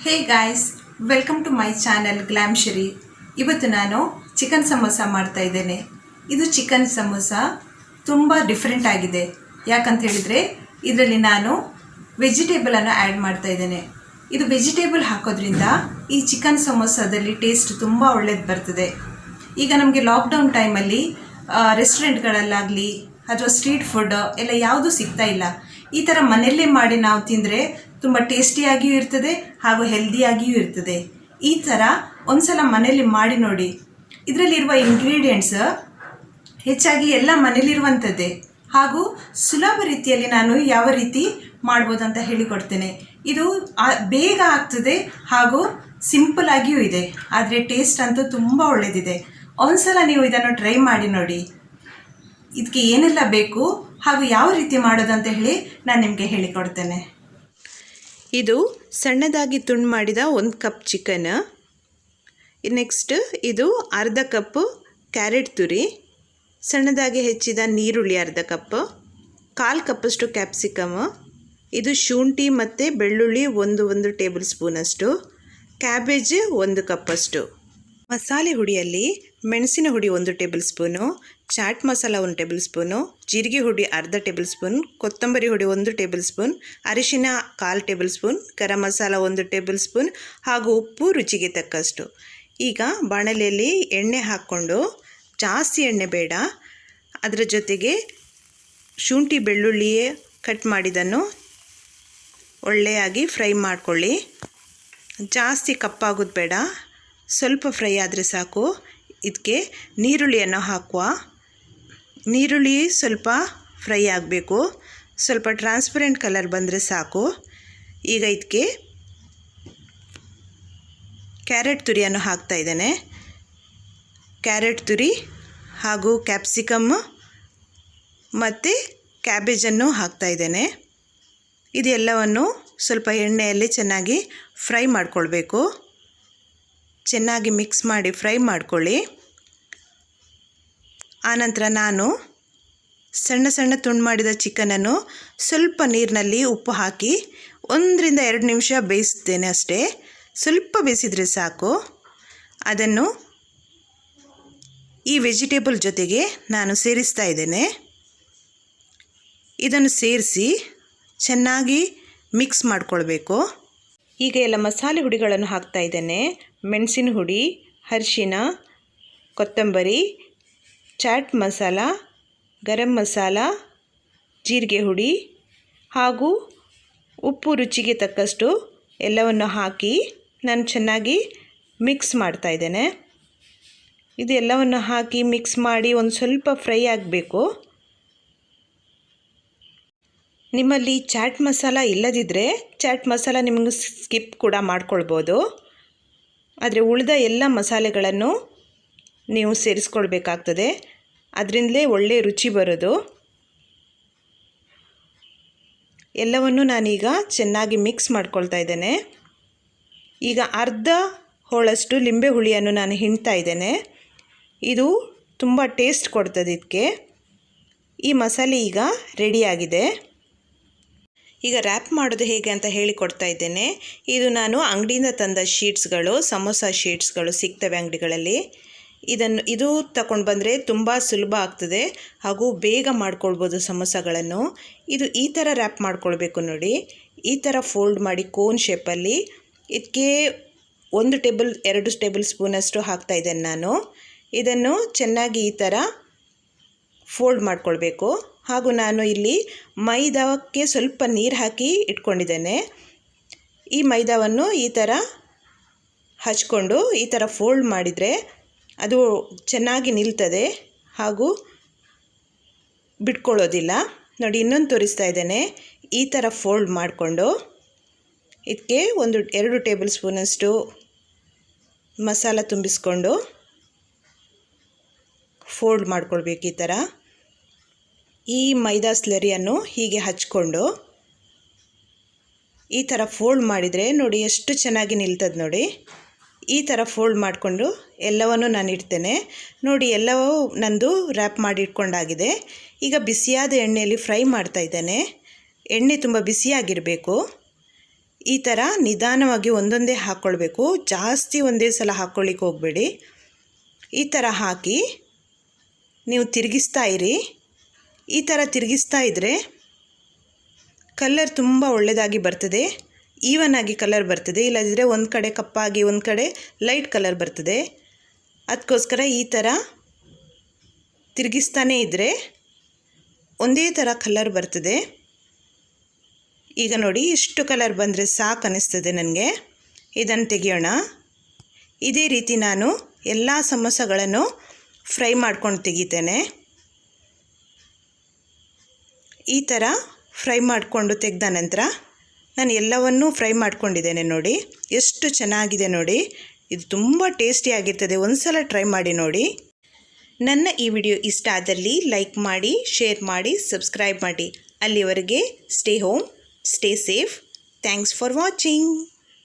Hey guys, welcome to my channel glam. ಇವತ್ತು ನಾನು chicken samosa ಮಾಡ್ತಾ ಇದ್ದೇನೆ. ಇದು ಚಿಕನ್ ಸಮೋಸ ತುಂಬ ಡಿಫ್ರೆಂಟ್ ಆಗಿದೆ. ಯಾಕಂತ ಹೇಳಿದರೆ ಇದರಲ್ಲಿ ನಾನು ವೆಜಿಟೇಬಲನ್ನು ಆ್ಯಡ್ ಮಾಡ್ತಾ ಇದ್ದೇನೆ. ಇದು ವೆಜಿಟೇಬಲ್ ಹಾಕೋದ್ರಿಂದ ಈ ಚಿಕನ್ ಸಮೋಸದಲ್ಲಿ ಟೇಸ್ಟ್ ತುಂಬ ಒಳ್ಳೇದು ಬರ್ತದೆ. ಈಗ ನಮಗೆ ಲಾಕ್ಡೌನ್ ಟೈಮಲ್ಲಿ ರೆಸ್ಟೋರೆಂಟ್ಗಳಲ್ಲಾಗಲಿ ಅಥವಾ ಸ್ಟ್ರೀಟ್ ಫುಡ್ ಎಲ್ಲ ಯಾವುದೂ ಸಿಗ್ತಾ ಇಲ್ಲ. ಈ ಥರ ಮನೆಯಲ್ಲೇ ಮಾಡಿ ನಾವು ತಿಂದರೆ ತುಂಬ ಟೇಸ್ಟಿಯಾಗಿಯೂ ಇರ್ತದೆ ಹಾಗೂ ಹೆಲ್ದಿಯಾಗಿಯೂ ಇರ್ತದೆ. ಈ ಥರ ಒಂದ್ಸಲ ಮನೆಯಲ್ಲಿ ಮಾಡಿ ನೋಡಿ. ಇದರಲ್ಲಿರುವ ಇಂಗ್ರೀಡಿಯೆಂಟ್ಸ್ ಹೆಚ್ಚಾಗಿ ಎಲ್ಲ ಮನೇಲಿರುವಂಥದ್ದೇ ಹಾಗೂ ಸುಲಭ ರೀತಿಯಲ್ಲಿ ನಾನು ಯಾವ ರೀತಿ ಮಾಡ್ಬೋದು ಅಂತ ಹೇಳಿಕೊಡ್ತೇನೆ. ಇದು ಬೇಗ ಆಗ್ತದೆ ಹಾಗೂ ಸಿಂಪಲ್ ಆಗಿಯೂ ಇದೆ, ಆದರೆ ಟೇಸ್ಟ್ ಅಂತೂ ತುಂಬ ಒಳ್ಳೆಯದಿದೆ. ಒಂದ್ಸಲ ನೀವು ಇದನ್ನು ಟ್ರೈ ಮಾಡಿ ನೋಡಿ. ಇದಕ್ಕೆ ಏನೆಲ್ಲ ಬೇಕು ಹಾಗೂ ಯಾವ ರೀತಿ ಮಾಡೋದಂತ ಹೇಳಿ ನಾನು ನಿಮಗೆ ಹೇಳಿಕೊಡ್ತೇನೆ. ಇದು ಸಣ್ಣದಾಗಿ ತುಂಡು ಮಾಡಿದ 1 ಕಪ್ ಚಿಕನ್. ನೆಕ್ಸ್ಟ್ ಇದು ಅರ್ಧ ಕಪ್ ಕ್ಯಾರೆಟ್ ತುರಿ, ಸಣ್ಣದಾಗಿ ಹೆಚ್ಚಿದ ನೀರುಳ್ಳಿ ಅರ್ಧ ಕಪ್, 1/4 ಕಪ್ಪಷ್ಟು ಕ್ಯಾಪ್ಸಿಕಮ್, ಇದು ಶುಂಠಿ ಮತ್ತು ಬೆಳ್ಳುಳ್ಳಿ 1 ಟೇಬಲ್ ಸ್ಪೂನಷ್ಟು, ಕ್ಯಾಬೇಜ್ 1 ಕಪ್ಪಷ್ಟು. ಮಸಾಲೆ ಹುಡಿಯಲ್ಲಿ ಮೆಣಸಿನ ಹುಡಿ 1 tablespoon, chaat masala 1 tablespoon, ಜೀರಿಗೆ ಹುಡಿ ಅರ್ಧ ಟೇಬಲ್ ಸ್ಪೂನ್, ಕೊತ್ತಂಬರಿ ಹುಡಿ 1 ಟೇಬಲ್ ಸ್ಪೂನ್, ಅರಿಶಿನ 1/4 table spoon, garam masala 1 table spoon ಹಾಗೂ ಉಪ್ಪು ರುಚಿಗೆ ತಕ್ಕಷ್ಟು. ಈಗ ಬಾಣಲೆಯಲ್ಲಿ ಎಣ್ಣೆ ಹಾಕ್ಕೊಂಡು, ಜಾಸ್ತಿ ಎಣ್ಣೆ ಬೇಡ, ಅದರ ಜೊತೆಗೆ ಶುಂಠಿ ಬೆಳ್ಳುಳ್ಳಿಯೇ ಕಟ್ ಮಾಡಿದ್ದನ್ನು ಒಳ್ಳೆಯಾಗಿ ಫ್ರೈ ಮಾಡ್ಕೊಳ್ಳಿ. ಜಾಸ್ತಿ ಕಪ್ಪಾಗೋದು ಬೇಡ, ಸ್ವಲ್ಪ ಫ್ರೈ ಆದರೆ ಸಾಕು. ಇದಕ್ಕೆ ನೀರುಳ್ಳಿಯನ್ನು ಹಾಕುವ. ನೀರುಳ್ಳಿ ಸ್ವಲ್ಪ ಫ್ರೈ ಆಗಬೇಕು, ಸ್ವಲ್ಪ ಟ್ರಾನ್ಸ್ಪರೆಂಟ್ ಕಲರ್ ಬಂದರೆ ಸಾಕು. ಈಗ ಇದಕ್ಕೆ ಕ್ಯಾರೆಟ್ ತುರಿಯನ್ನು ಹಾಕ್ತಾ ಇದ್ದೇನೆ. ಕ್ಯಾರೆಟ್ ತುರಿ ಹಾಗೂ ಕ್ಯಾಪ್ಸಿಕಮ್ ಮತ್ತು ಕ್ಯಾಬೇಜನ್ನು ಹಾಕ್ತಾ ಇದ್ದೇನೆ. ಇದೆಲ್ಲವನ್ನು ಸ್ವಲ್ಪ ಎಣ್ಣೆಯಲ್ಲಿ ಚೆನ್ನಾಗಿ ಫ್ರೈ ಮಾಡಿಕೊಳ್ಬೇಕು. ಚೆನ್ನಾಗಿ ಮಿಕ್ಸ್ ಮಾಡಿ ಫ್ರೈ ಮಾಡ್ಕೊಳ್ಳಿ. ಆನಂತರ ನಾನು ಸಣ್ಣ ತುಂಡು ಮಾಡಿದ ಚಿಕನನ್ನು ಸ್ವಲ್ಪ ನೀರಿನಲ್ಲಿ ಉಪ್ಪು ಹಾಕಿ 1-2 ನಿಮಿಷ ಬೇಯಿಸ್ತೇನೆ ಅಷ್ಟೇ. ಸ್ವಲ್ಪ ಬೇಯಿಸಿದರೆ ಸಾಕು. ಅದನ್ನು ಈ ವೆಜಿಟೇಬಲ್ ಜೊತೆಗೆ ನಾನು ಸೇರಿಸ್ತಾ ಇದ್ದೇನೆ. ಇದನ್ನು ಸೇರಿಸಿ ಚೆನ್ನಾಗಿ ಮಿಕ್ಸ್ ಮಾಡಿಕೊಳ್ಬೇಕು. ಈಗ ಎಲ್ಲ ಮಸಾಲೆ ಹುಡಿಗಳನ್ನು ಹಾಕ್ತಾ ಇದ್ದೇನೆ. ಮೆಣಸಿನ ಹುಡಿ, ಅರಿಶಿನ, ಕೊತ್ತಂಬರಿ, ಚಾಟ್ ಮಸಾಲ, ಗರಂ ಮಸಾಲ, ಜೀರಿಗೆ ಹುಡಿ ಹಾಗೂ ಉಪ್ಪು ರುಚಿಗೆ ತಕ್ಕಷ್ಟು ಎಲ್ಲವನ್ನು ಹಾಕಿ ನಾನು ಚೆನ್ನಾಗಿ ಮಿಕ್ಸ್ ಮಾಡ್ತಾ ಇದ್ದೇನೆ. ಇದೆಲ್ಲವನ್ನು ಹಾಕಿ ಮಿಕ್ಸ್ ಮಾಡಿ ಒಂದು ಸ್ವಲ್ಪ ಫ್ರೈ ಆಗಬೇಕು. ನಿಮ್ಮಲ್ಲಿ ಚಾಟ್ ಮಸಾಲ ಇಲ್ಲದಿದ್ದರೆ ಚಾಟ್ ಮಸಾಲ ನಿಮಗೆ ಸ್ಕಿಪ್ ಕೂಡ ಮಾಡ್ಕೊಳ್ಬೋದು. ಆದರೆ ಉಳಿದ ಎಲ್ಲ ಮಸಾಲೆಗಳನ್ನು ನೀವು ಸೇರಿಸ್ಕೊಳ್ಬೇಕಾಗ್ತದೆ, ಅದರಿಂದಲೇ ಒಳ್ಳೆಯ ರುಚಿ ಬರೋದು. ಎಲ್ಲವನ್ನು ನಾನೀಗ ಚೆನ್ನಾಗಿ ಮಿಕ್ಸ್ ಮಾಡ್ಕೊಳ್ತಾ ಇದ್ದೇನೆ. ಈಗ ಅರ್ಧ ಹೋಳಷ್ಟು ಲಿಂಬೆ ಹುಳಿಯನ್ನು ನಾನು ಹಿಂಡ್ತಾ ಇದ್ದೇನೆ. ಇದು ತುಂಬ ಟೇಸ್ಟ್ ಕೊಡ್ತದೆ ಇದಕ್ಕೆ. ಈ ಮಸಾಲೆ ಈಗ ರೆಡಿಯಾಗಿದೆ. ಈಗ ರ್ಯಾಪ್ ಮಾಡೋದು ಹೇಗೆ ಅಂತ ಹೇಳಿಕೊಡ್ತಾ ಇದ್ದೇನೆ. ಇದು ನಾನು ಅಂಗಡಿಯಿಂದ ತಂದ ಶೀಟ್ಸ್ಗಳು, ಸಮೋಸ ಶೀಟ್ಸ್ಗಳು ಸಿಗ್ತವೆ ಅಂಗಡಿಗಳಲ್ಲಿ. ಇದು ತಗೊಂಡು ಬಂದರೆ ತುಂಬ ಸುಲಭ ಆಗ್ತದೆ ಹಾಗೂ ಬೇಗ ಮಾಡ್ಕೊಳ್ಬೋದು ಸಮೋಸಗಳನ್ನು. ಇದು ಈ ಥರ ರ್ಯಾಪ್ ಮಾಡ್ಕೊಳ್ಬೇಕು ನೋಡಿ. ಈ ಥರ ಫೋಲ್ಡ್ ಮಾಡಿ ಕೋನ್ ಶೇಪಲ್ಲಿ ಇದಕ್ಕೆ 1-2 ಟೇಬಲ್ ಸ್ಪೂನಷ್ಟು ಹಾಕ್ತಾ ಇದ್ದೇನೆ ನಾನು. ಇದನ್ನು ಚೆನ್ನಾಗಿ ಈ ಥರ ಫೋಲ್ಡ್ ಮಾಡ್ಕೊಳ್ಬೇಕು. ಹಾಗೂ ನಾನು ಇಲ್ಲಿ ಮೈದಾಕ್ಕೆ ಸ್ವಲ್ಪ ನೀರು ಹಾಕಿ ಇಟ್ಕೊಂಡಿದ್ದೇನೆ. ಈ ಮೈದಾವನ್ನು ಈ ಥರ ಹಚ್ಕೊಂಡು ಈ ಥರ ಫೋಲ್ಡ್ ಮಾಡಿದರೆ ಅದು ಚೆನ್ನಾಗಿ ನಿಲ್ತದೆ ಹಾಗೂ ಬಿಟ್ಕೊಳ್ಳೋದಿಲ್ಲ. ನೋಡಿ, ಇನ್ನೊಂದು ತೋರಿಸ್ತಾ ಇದ್ದೇನೆ. ಈ ಥರ ಫೋಲ್ಡ್ ಮಾಡಿಕೊಂಡು ಇದಕ್ಕೆ 1-2 ಟೇಬಲ್ ಸ್ಪೂನಷ್ಟು ಮಸಾಲ ತುಂಬಿಸ್ಕೊಂಡು ಫೋಲ್ಡ್ ಮಾಡ್ಕೊಳ್ಬೇಕು. ಈ ಥರ ಈ ಮೈದಾ ಸ್ಲರಿಯನ್ನು ಹೀಗೆ ಹಚ್ಕೊಂಡು ಈ ಥರ ಫೋಲ್ಡ್ ಮಾಡಿದರೆ ನೋಡಿ ಎಷ್ಟು ಚೆನ್ನಾಗಿ ನಿಲ್ತದೆ ನೋಡಿ. ಈ ಥರ ಫೋಲ್ಡ್ ಮಾಡಿಕೊಂಡು ಎಲ್ಲವನ್ನು ನಾನು ಇಡ್ತೇನೆ. ನೋಡಿ, ಎಲ್ಲವೂ ನಂದು ರ್ಯಾಪ್ ಮಾಡಿ ಇಟ್ಕೊಂಡಾಗಿದೆ. ಈಗ ಬಿಸಿಯಾದ ಎಣ್ಣೆಯಲ್ಲಿ ಫ್ರೈ ಮಾಡ್ತಾ ಇದ್ದೇನೆ. ಎಣ್ಣೆ ತುಂಬ ಬಿಸಿಯಾಗಿರಬೇಕು. ಈ ಥರ ನಿಧಾನವಾಗಿ ಒಂದೊಂದೇ ಹಾಕ್ಕೊಳ್ಬೇಕು, ಜಾಸ್ತಿ ಒಂದೇ ಸಲ ಹಾಕ್ಕೊಳ್ಳಿಕ್ಕೆ ಹೋಗಬೇಡಿ. ಈ ಥರ ಹಾಕಿ ನೀವು ತಿರುಗಿಸ್ತಾ ಇರಿ. ಈ ಥರ ತಿರುಗಿಸ್ತಾ ಇದ್ದರೆ ಕಲರ್ ತುಂಬ ಒಳ್ಳೆಯದಾಗಿ ಬರ್ತದೆ, ಈವನ್ ಆಗಿ ಕಲರ್ ಬರ್ತದೆ. ಇಲ್ಲದಿದ್ದರೆ ಒಂದು ಕಡೆ ಕಪ್ಪಾಗಿ ಒಂದು ಕಡೆ ಲೈಟ್ ಕಲರ್ ಬರ್ತದೆ. ಅದಕ್ಕೋಸ್ಕರ ಈ ಥರ ತಿರುಗಿಸ್ತಾನೇ ಇದ್ದರೆ ಒಂದೇ ಥರ ಕಲರ್ ಬರ್ತದೆ. ಈಗ ನೋಡಿ, ಇಷ್ಟು ಕಲರ್ ಬಂದರೆ ಸಾಕು ಅನ್ನಿಸ್ತದೆ ನನಗೆ. ಇದನ್ನು ತೆಗೆಯೋಣ. ಇದೇ ರೀತಿ ನಾನು ಎಲ್ಲ ಸಮೋಸಗಳನ್ನು ಫ್ರೈ ಮಾಡ್ಕೊಂಡು ತೆಗಿತೇನೆ. ಈ ಥರ ಫ್ರೈ ಮಾಡಿಕೊಂಡು ತೆಗೆದ ನಂತರ ನಾನು ಎಲ್ಲವನ್ನೂ ಫ್ರೈ ಮಾಡ್ಕೊಂಡಿದ್ದೇನೆ. ನೋಡಿ ಎಷ್ಟು ಚೆನ್ನಾಗಿದೆ ನೋಡಿ. ಇದು ತುಂಬ ಟೇಸ್ಟಿಯಾಗಿರ್ತದೆ. ಒಂದು ಸಲ ಟ್ರೈ ಮಾಡಿ ನೋಡಿ. ನನ್ನ ಈ ವಿಡಿಯೋ ಇಷ್ಟ ಆದಲ್ಲಿ ಲೈಕ್ ಮಾಡಿ, ಶೇರ್ ಮಾಡಿ, ಸಬ್ಸ್ಕ್ರೈಬ್ ಮಾಡಿ. ಅಲ್ಲಿವರೆಗೆ stay home, stay safe. Thanks for watching.